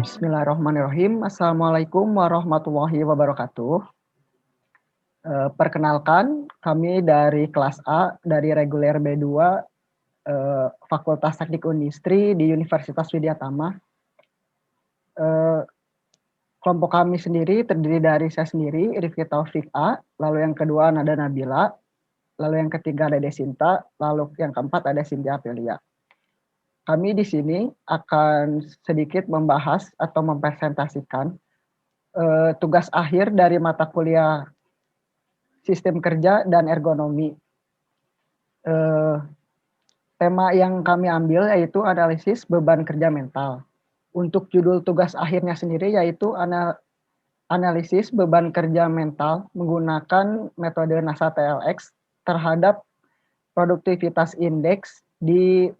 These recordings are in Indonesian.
Bismillahirrahmanirrahim. Assalamualaikum warahmatullahi wabarakatuh. Perkenalkan, kami dari kelas A, dari reguler B2, Fakultas Teknik Industri di Universitas Widyatama. Kelompok kami sendiri terdiri dari saya sendiri, Rifki Taufik A, lalu yang kedua Nada Nabila, lalu yang ketiga ada Desinta, lalu yang keempat ada Cynthia Aprilia. Kami di sini akan sedikit membahas atau mempresentasikan tugas akhir dari mata kuliah sistem kerja dan ergonomi. Tema yang kami ambil yaitu analisis beban kerja mental. Untuk judul tugas akhirnya sendiri yaitu analisis beban kerja mental menggunakan metode NASA TLX terhadap produktivitas indeks di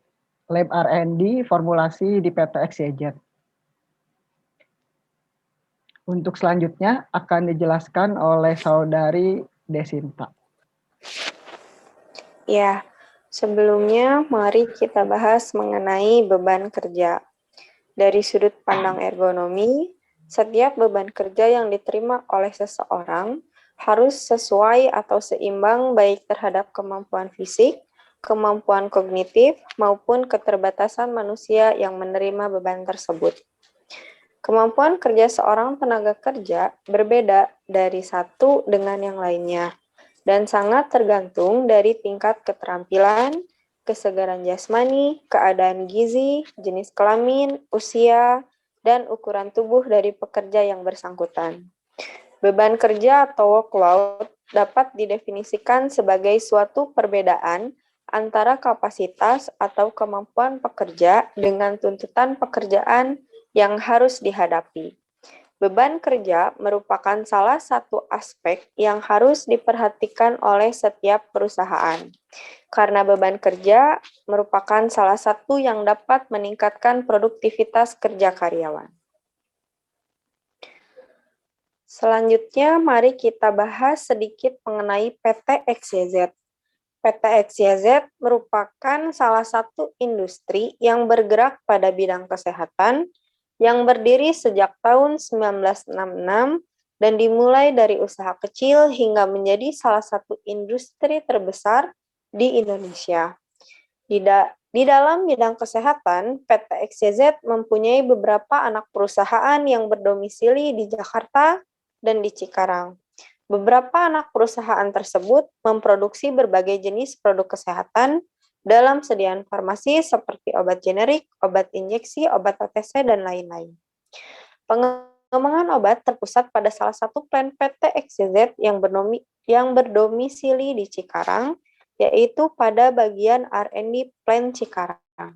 Lab R&D formulasi di PT XYZ. Untuk selanjutnya akan dijelaskan oleh saudari Desinta. Ya, sebelumnya mari kita bahas mengenai beban kerja. Dari sudut pandang ergonomi, setiap beban kerja yang diterima oleh seseorang harus sesuai atau seimbang baik terhadap kemampuan fisik, kemampuan kognitif, maupun keterbatasan manusia yang menerima beban tersebut. Kemampuan kerja seorang tenaga kerja berbeda dari satu dengan yang lainnya, dan sangat tergantung dari tingkat keterampilan, kesegaran jasmani, keadaan gizi, jenis kelamin, usia, dan ukuran tubuh dari pekerja yang bersangkutan. Beban kerja atau workload dapat didefinisikan sebagai suatu perbedaan antara kapasitas atau kemampuan pekerja dengan tuntutan pekerjaan yang harus dihadapi. Beban kerja merupakan salah satu aspek yang harus diperhatikan oleh setiap perusahaan, karena beban kerja merupakan salah satu yang dapat meningkatkan produktivitas kerja karyawan. Selanjutnya, mari kita bahas sedikit mengenai PT XYZ. PT XYZ merupakan salah satu industri yang bergerak pada bidang kesehatan yang berdiri sejak tahun 1966 dan dimulai dari usaha kecil hingga menjadi salah satu industri terbesar di Indonesia. Di dalam bidang kesehatan, PT XYZ mempunyai beberapa anak perusahaan yang berdomisili di Jakarta dan di Cikarang. Beberapa anak perusahaan tersebut memproduksi berbagai jenis produk kesehatan dalam sediaan farmasi seperti obat generik, obat injeksi, obat OTC, dan lain-lain. Pengembangan obat terpusat pada salah satu plant PT XYZ yang berdomisili di Cikarang, yaitu pada bagian R&D Plant Cikarang.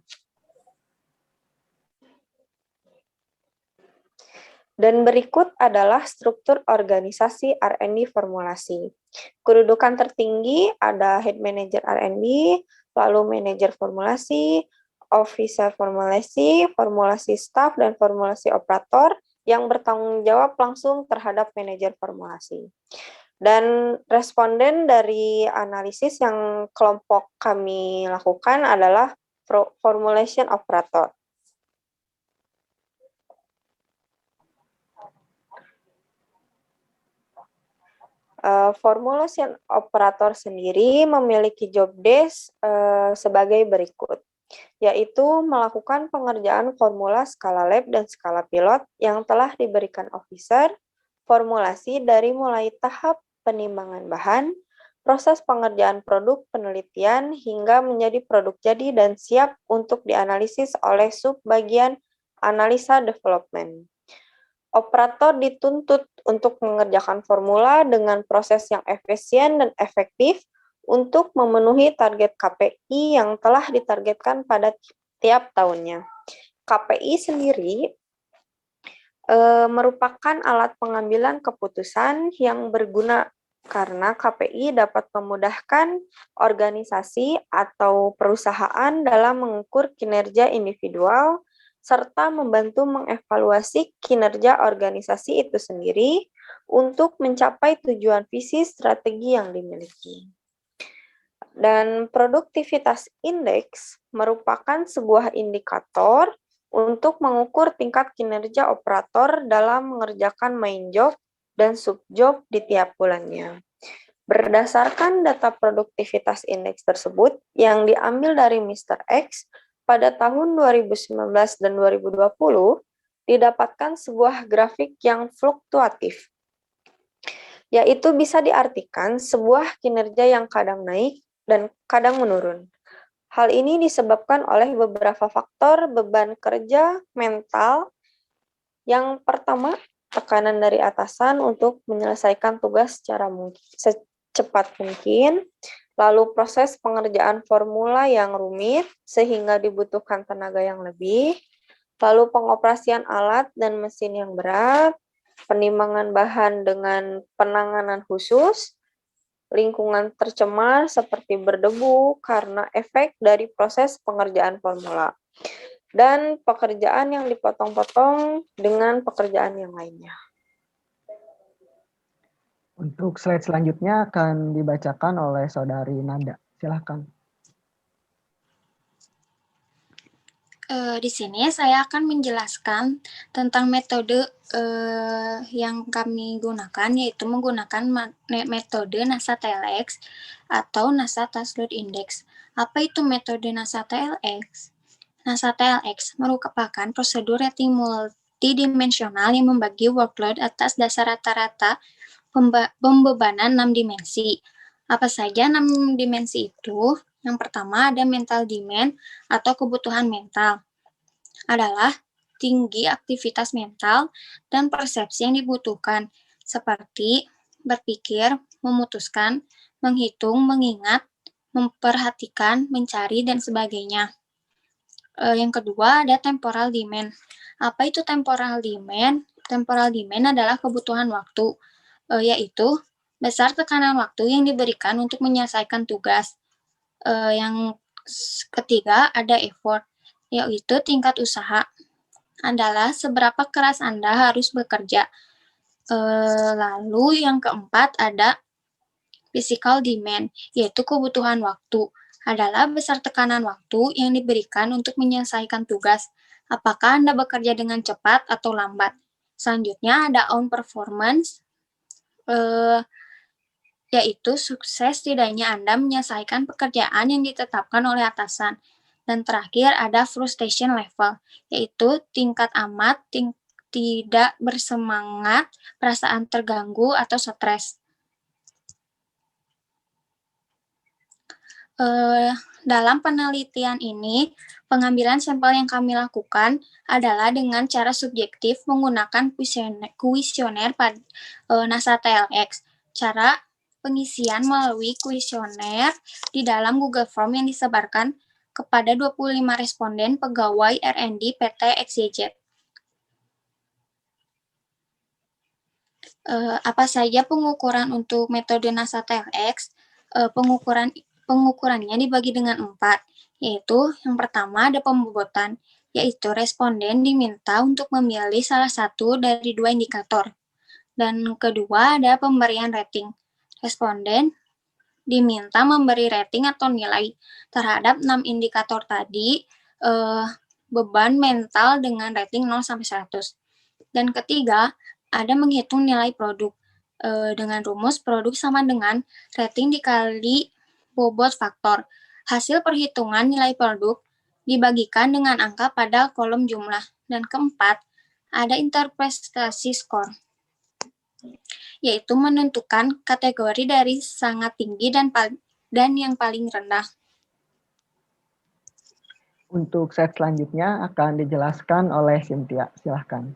Dan berikut adalah struktur organisasi R&D formulasi. Kedudukan tertinggi ada Head Manager R&D, lalu Manager Formulasi, Officer Formulasi, Formulasi Staff, dan Formulasi Operator yang bertanggung jawab langsung terhadap Manajer Formulasi. Dan responden dari analisis yang kelompok kami lakukan adalah Formulation Operator. Formulation operator sendiri memiliki job desk sebagai berikut, yaitu melakukan pengerjaan formula skala lab dan skala pilot yang telah diberikan officer, formulasi dari mulai tahap penimbangan bahan, proses pengerjaan produk penelitian hingga menjadi produk jadi dan siap untuk dianalisis oleh subbagian analisa development. Operator dituntut untuk mengerjakan formula dengan proses yang efisien dan efektif untuk memenuhi target KPI yang telah ditargetkan pada tiap tahunnya. KPI sendiri merupakan alat pengambilan keputusan yang berguna karena KPI dapat memudahkan organisasi atau perusahaan dalam mengukur kinerja individual serta membantu mengevaluasi kinerja organisasi itu sendiri untuk mencapai tujuan visi strategi yang dimiliki. Dan produktivitas indeks merupakan sebuah indikator untuk mengukur tingkat kinerja operator dalam mengerjakan main job dan sub job di tiap bulannya. Berdasarkan data produktivitas indeks tersebut yang diambil dari Mr. X pada tahun 2019 dan 2020, didapatkan sebuah grafik yang fluktuatif, yaitu bisa diartikan sebuah kinerja yang kadang naik dan kadang menurun. Hal ini disebabkan oleh beberapa faktor beban kerja mental. Yang pertama, tekanan dari atasan untuk menyelesaikan tugas secepat mungkin, lalu proses pengerjaan formula yang rumit sehingga dibutuhkan tenaga yang lebih, lalu pengoperasian alat dan mesin yang berat, penimbangan bahan dengan penanganan khusus, lingkungan tercemar seperti berdebu karena efek dari proses pengerjaan formula, dan pekerjaan yang dipotong-potong dengan pekerjaan yang lainnya. Untuk slide selanjutnya akan dibacakan oleh Saudari Nada. Silahkan. Di sini saya akan menjelaskan tentang metode yang kami gunakan, yaitu menggunakan metode NASA TLX atau NASA Task Load Index. Apa itu metode NASA TLX? NASA TLX merupakan prosedur rating multidimensional yang membagi workload atas dasar rata-rata pembebanan 6 dimensi. Apa saja 6 dimensi itu? Yang pertama ada mental demand atau kebutuhan mental. Adalah tinggi aktivitas mental dan persepsi yang dibutuhkan, seperti berpikir, memutuskan, menghitung, mengingat, memperhatikan, mencari, dan sebagainya. Yang kedua ada temporal demand. Apa itu temporal demand? Temporal demand adalah kebutuhan waktu, yaitu besar tekanan waktu yang diberikan untuk menyelesaikan tugas. Yang ketiga ada effort, yaitu tingkat usaha. Adalah seberapa keras Anda harus bekerja. Lalu yang keempat ada physical demand, yaitu kebutuhan waktu. Adalah besar tekanan waktu yang diberikan untuk menyelesaikan tugas. Apakah Anda bekerja dengan cepat atau lambat? Selanjutnya ada on performance, yaitu sukses tidaknya Anda menyelesaikan pekerjaan yang ditetapkan oleh atasan. Dan terakhir ada frustration level, yaitu tingkat amat tidak bersemangat, perasaan terganggu, atau stres. Dalam penelitian ini, pengambilan sampel yang kami lakukan adalah dengan cara subjektif menggunakan kuesioner NASA TLX. Cara pengisian melalui kuesioner di dalam Google Form yang disebarkan kepada 25 responden pegawai R&D PT XYZ. Apa saja pengukuran untuk metode NASA TLX? Pengukurannya dibagi dengan 4, yaitu yang pertama ada pembobotan, yaitu responden diminta untuk memilih salah satu dari 2 indikator. Dan kedua ada pemberian rating. Responden diminta memberi rating atau nilai terhadap 6 indikator tadi, beban mental dengan rating 0-100. Dan ketiga, ada menghitung nilai produk. Dengan rumus produk sama dengan rating dikali bobot faktor. Hasil perhitungan nilai produk dibagikan dengan angka pada kolom jumlah. Dan keempat, ada interpretasi skor, yaitu menentukan kategori dari sangat tinggi dan yang paling rendah. Untuk slide selanjutnya akan dijelaskan oleh Cynthia. Silahkan.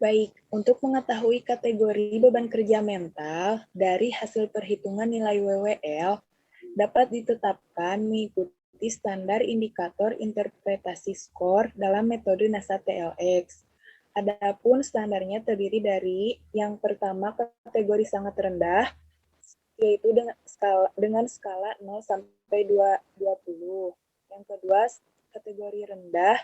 Baik, untuk mengetahui kategori beban kerja mental dari hasil perhitungan nilai WWL dapat ditetapkan mengikuti standar indikator interpretasi skor dalam metode NASA TLX. Adapun standarnya terdiri dari yang pertama kategori sangat rendah, yaitu dengan skala 0 sampai 20. Yang kedua kategori rendah,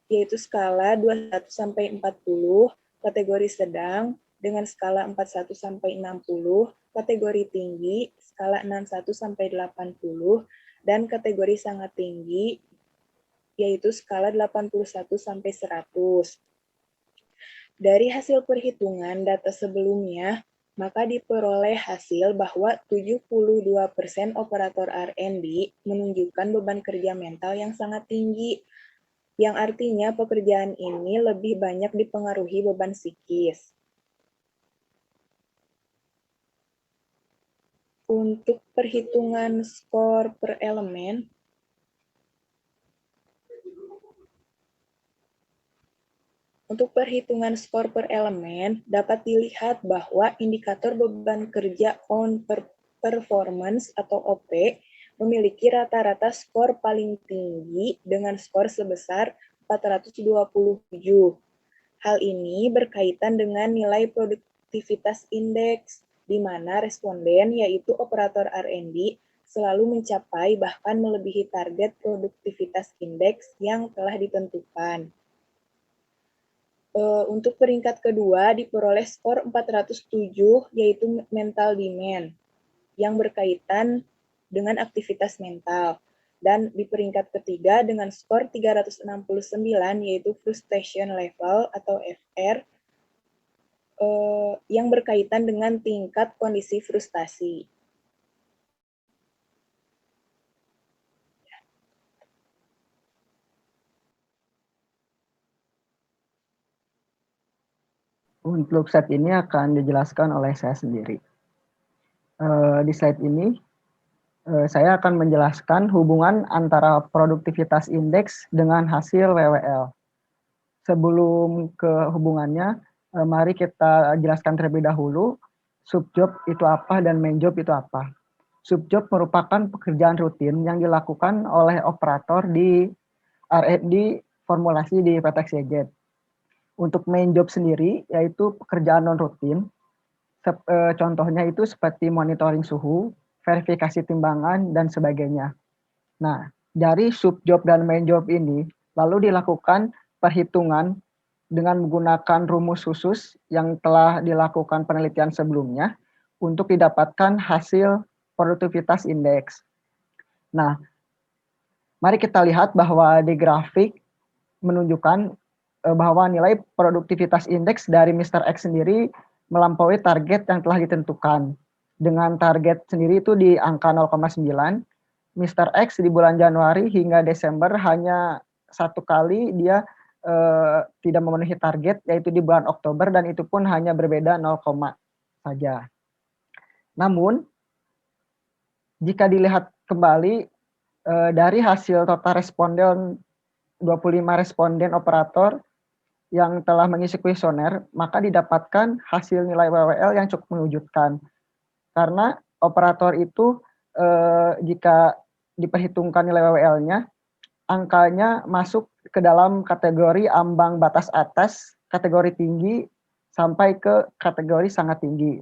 yaitu skala 21 sampai 40, kategori sedang dengan skala 41 sampai 60, kategori tinggi skala 61 sampai 80, dan kategori sangat tinggi, yaitu skala 81 sampai 100. Dari hasil perhitungan data sebelumnya, maka diperoleh hasil bahwa 72% operator R&D menunjukkan beban kerja mental yang sangat tinggi, yang artinya pekerjaan ini lebih banyak dipengaruhi beban psikis. Untuk perhitungan skor per elemen, dapat dilihat bahwa indikator beban kerja on performance atau OP memiliki rata-rata skor paling tinggi dengan skor sebesar 427. Hal ini berkaitan dengan nilai produktivitas indeks, di mana responden, yaitu operator R&D, selalu mencapai bahkan melebihi target produktivitas indeks yang telah ditentukan. Untuk peringkat kedua diperoleh skor 407, yaitu mental demand, yang berkaitan dengan aktivitas mental. Dan di peringkat ketiga dengan skor 369, yaitu frustration level atau FR, yang berkaitan dengan tingkat kondisi frustasi. Untuk slide ini akan dijelaskan oleh saya sendiri. Di slide ini, saya akan menjelaskan hubungan antara produktivitas indeks dengan hasil WWL. Sebelum ke hubungannya, mari kita jelaskan terlebih dahulu subjob itu apa dan main job itu apa. Subjob merupakan pekerjaan rutin yang dilakukan oleh operator di R&D formulasi di PTXYZ. Untuk main job sendiri, yaitu pekerjaan non-rutin, contohnya itu seperti monitoring suhu, verifikasi timbangan, dan sebagainya. Nah, dari subjob dan main job ini, lalu dilakukan perhitungan dengan menggunakan rumus khusus yang telah dilakukan penelitian sebelumnya untuk didapatkan hasil produktivitas indeks. Nah, mari kita lihat bahwa di grafik menunjukkan bahwa nilai produktivitas indeks dari Mr. X sendiri melampaui target yang telah ditentukan. Dengan target sendiri itu di angka 0,9, Mr. X di bulan Januari hingga Desember hanya satu kali dia tidak memenuhi target, yaitu di bulan Oktober, dan itu pun hanya berbeda 0, saja. Namun, jika dilihat kembali dari hasil total responden 25 responden operator yang telah mengisi kuesioner, maka didapatkan hasil nilai WWL yang cukup mengejutkan. Karena operator itu jika diperhitungkan nilai WWL-nya, angkanya masuk ke dalam kategori ambang batas atas, kategori tinggi, sampai ke kategori sangat tinggi.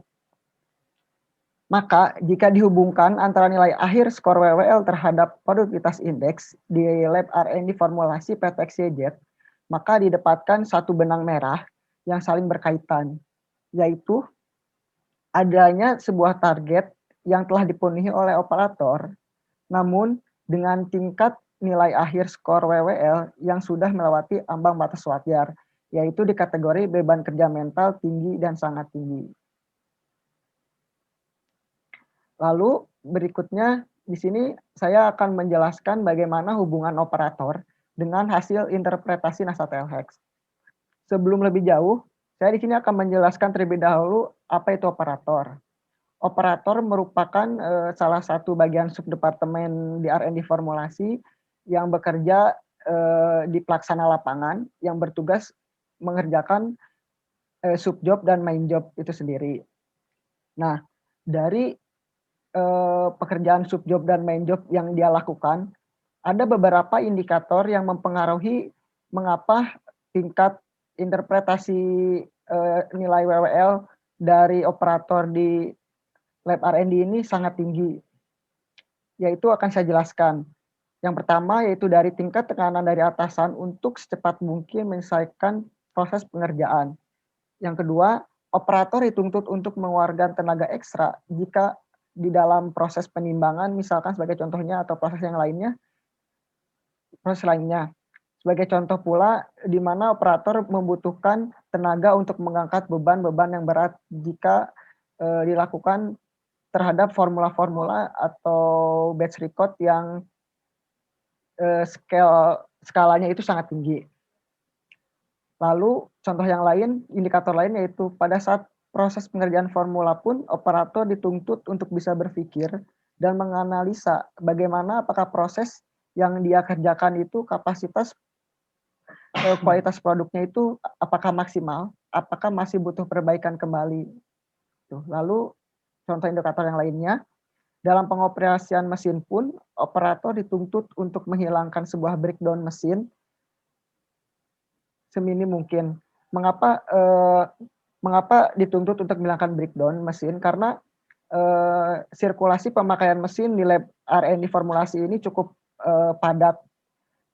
Maka jika dihubungkan antara nilai akhir skor WWL terhadap produktivitas indeks di lab R&D formulasi PTXYZ, maka didapatkan satu benang merah yang saling berkaitan, yaitu adanya sebuah target yang telah dipenuhi oleh operator, namun dengan tingkat nilai akhir skor WWL yang sudah melewati ambang batas wajar, yaitu di kategori beban kerja mental tinggi dan sangat tinggi. Lalu berikutnya di sini saya akan menjelaskan bagaimana hubungan operator dengan hasil interpretasi NASA TLHEX. Sebelum lebih jauh, saya di sini akan menjelaskan terlebih dahulu apa itu operator. Operator merupakan salah satu bagian subdepartemen di R&D formulasi yang bekerja di pelaksana lapangan yang bertugas mengerjakan subjob dan main job itu sendiri. Nah, dari pekerjaan subjob dan main job yang dia lakukan, ada beberapa indikator yang mempengaruhi mengapa tingkat interpretasi nilai WWL dari operator di lab R&D ini sangat tinggi. Yaitu akan saya jelaskan. Yang pertama yaitu dari tingkat tekanan dari atasan untuk secepat mungkin menyelesaikan proses pengerjaan. Yang kedua, operator dituntut untuk mengeluarkan tenaga ekstra jika di dalam proses penimbangan, misalkan sebagai contohnya, atau proses lainnya. Sebagai contoh pula, di mana operator membutuhkan tenaga untuk mengangkat beban-beban yang berat jika dilakukan terhadap formula-formula atau batch record yang skalanya itu sangat tinggi. Lalu contoh yang lain, indikator lain yaitu pada saat proses pengerjaan formula pun operator dituntut untuk bisa berpikir dan menganalisa bagaimana apakah proses yang dia kerjakan itu kapasitas kualitas produknya itu apakah maksimal, apakah masih butuh perbaikan kembali. Lalu contoh indikator yang lainnya, dalam pengoperasian mesin pun operator dituntut untuk menghilangkan sebuah breakdown mesin seminim mungkin. Mengapa dituntut untuk menghilangkan breakdown mesin? Karena sirkulasi pemakaian mesin di lab R&D formulasi ini cukup padat.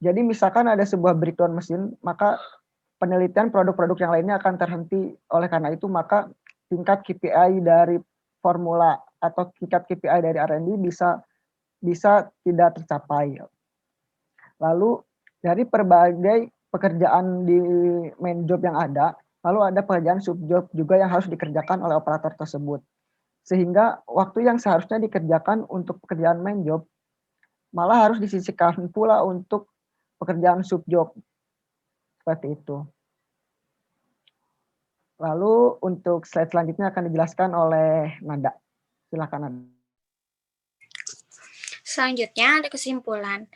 Jadi misalkan ada sebuah breakdown mesin, maka penelitian produk-produk yang lainnya akan terhenti. Oleh karena itu, maka tingkat KPI dari formula atau tingkat KPI dari R&D bisa tidak tercapai. Lalu dari berbagai pekerjaan di main job yang ada, lalu ada pekerjaan subjob juga yang harus dikerjakan oleh operator tersebut. Sehingga waktu yang seharusnya dikerjakan untuk pekerjaan main job malah harus disisihkan pula untuk pekerjaan subjob. Seperti itu. Lalu untuk slide selanjutnya akan dijelaskan oleh Nada. Silakan Nada. Selanjutnya ada kesimpulan.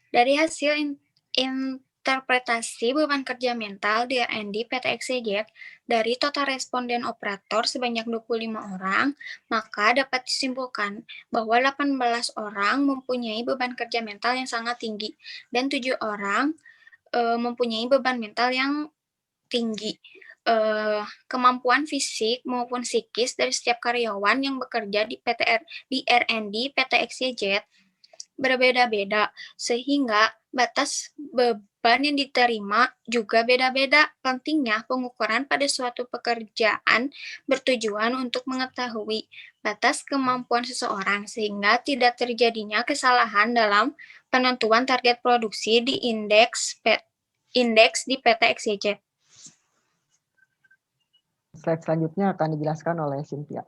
Dari hasil interpretasi beban kerja mental di R&D PT XYZ dari total responden operator sebanyak 25 orang, maka dapat disimpulkan bahwa 18 orang mempunyai beban kerja mental yang sangat tinggi dan 7 orang mempunyai beban mental yang tinggi. Kemampuan fisik maupun psikis dari setiap karyawan yang bekerja di R&D PT XYZ berbeda-beda, sehingga batas beban yang diterima juga beda-beda. Pentingnya pengukuran pada suatu pekerjaan bertujuan untuk mengetahui batas kemampuan seseorang, sehingga tidak terjadinya kesalahan dalam penentuan target produksi di indeks di PT XYZ. Slide selanjutnya akan dijelaskan oleh Cynthia.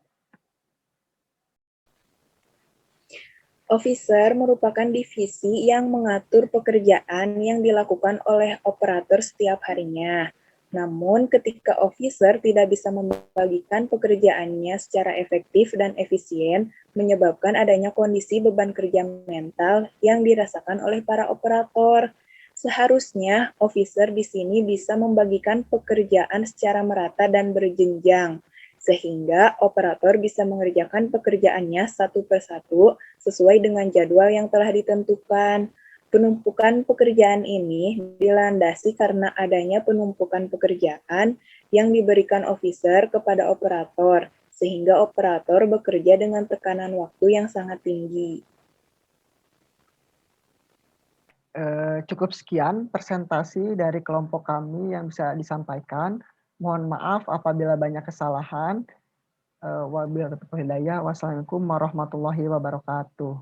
Officer merupakan divisi yang mengatur pekerjaan yang dilakukan oleh operator setiap harinya. Namun, ketika officer tidak bisa membagikan pekerjaannya secara efektif dan efisien, menyebabkan adanya kondisi beban kerja mental yang dirasakan oleh para operator. Seharusnya, officer di sini bisa membagikan pekerjaan secara merata dan berjenjang, sehingga operator bisa mengerjakan pekerjaannya satu persatu sesuai dengan jadwal yang telah ditentukan. Penumpukan pekerjaan ini dilandasi karena adanya penumpukan pekerjaan yang diberikan officer kepada operator, sehingga operator bekerja dengan tekanan waktu yang sangat tinggi. Cukup sekian presentasi dari kelompok kami yang bisa disampaikan. Mohon maaf apabila banyak kesalahan. Wabillahi taufiq wal hidayah. Wassalamualaikum warahmatullahi wabarakatuh.